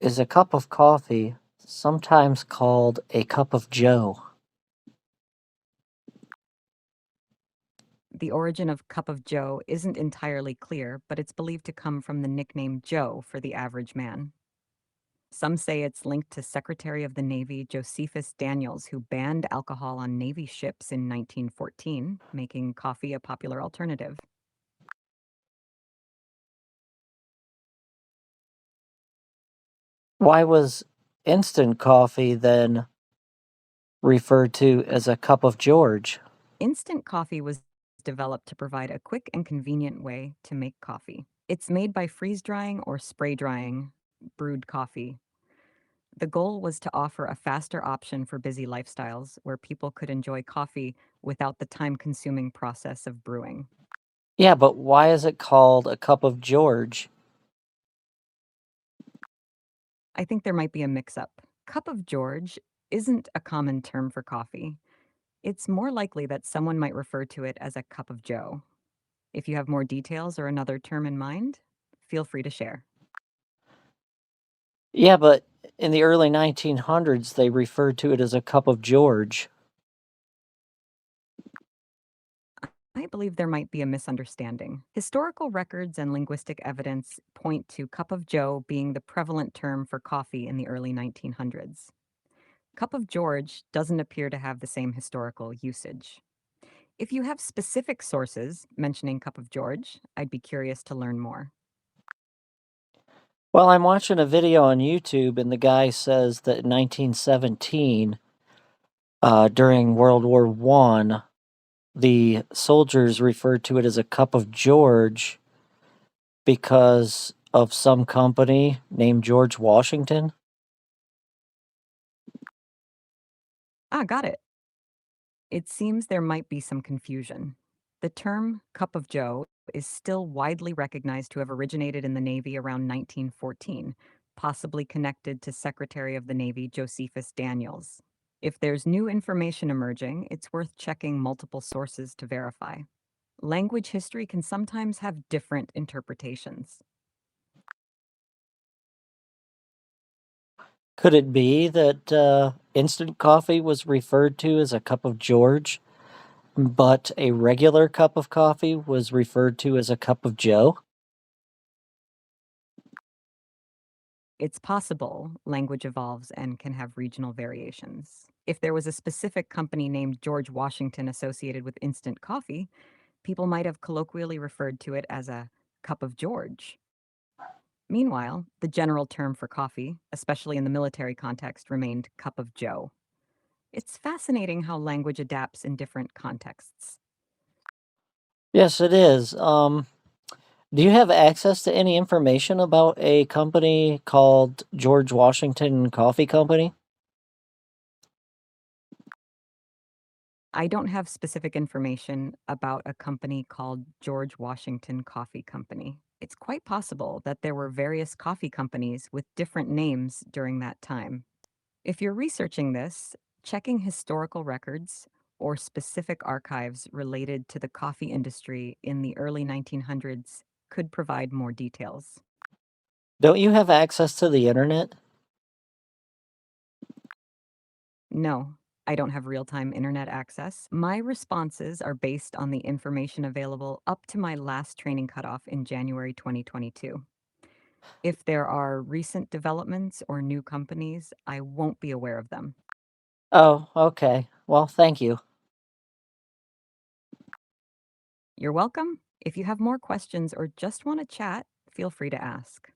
Is a cup of coffee sometimes called a cup of joe? The origin of Cup of Joe isn't entirely clear, but it's believed to come from the nickname Joe for the average man. Some say it's linked to Secretary of the Navy Josephus Daniels, who banned alcohol on Navy ships in 1914, making coffee a popular alternative. Why was instant coffee then referred to as a cup of George? Instant coffee was developed to provide a quick and convenient way to make coffee. It's made by freeze drying or spray drying brewed coffee. The goal was to offer a faster option for busy lifestyles where people could enjoy coffee without the time consuming process of brewing. Yeah, but why is it called a cup of George? I think there might be a mix up. Cup of George isn't a common term for coffee. It's more likely that someone might refer to it as a cup of joe. If you have more details or another term in mind, feel free to share. Yeah, but in the early 1900s, they referred to it as a cup of George. I believe there might be a misunderstanding. Historical records and linguistic evidence point to cup of joe being the prevalent term for coffee in the early 1900s. Cup of George doesn't appear to have the same historical usage. If you have specific sources mentioning Cup of George, I'd be curious to learn more. Well, I'm watching a video on YouTube, and the guy says that in 1917, during World War I, the soldiers referred to it as a cup of George because of some company named George Washington. Got it. It seems there might be some confusion. The term Cup of Joe is still widely recognized to have originated in the Navy around 1914, possibly connected to Secretary of the Navy Josephus Daniels. If there's new information emerging, it's worth checking multiple sources to verify. Language history can sometimes have different interpretations. Could it be that instant coffee was referred to as a cup of George, but a regular cup of coffee was referred to as a cup of Joe? It's possible language evolves and can have regional variations. If there was a specific company named George Washington associated with instant coffee, people might have colloquially referred to it as a cup of George. Meanwhile, the general term for coffee, especially in the military context, remained cup of joe. It's fascinating how language adapts in different contexts. Yes, it is. Do you have access to any information about a company called George Washington Coffee Company? I don't have specific information about a company called George Washington Coffee Company. It's quite possible that there were various coffee companies with different names during that time. If you're researching this, checking historical records or specific archives related to the coffee industry in the early 1900s could provide more details. Don't you have access to the internet? No, I don't have real time internet access. My responses are based on the information available up to my last training cutoff in January 2022. If there are recent developments or new companies, I won't be aware of them. Oh, okay. Well, thank you. You're welcome. If you have more questions or just want to chat, feel free to ask.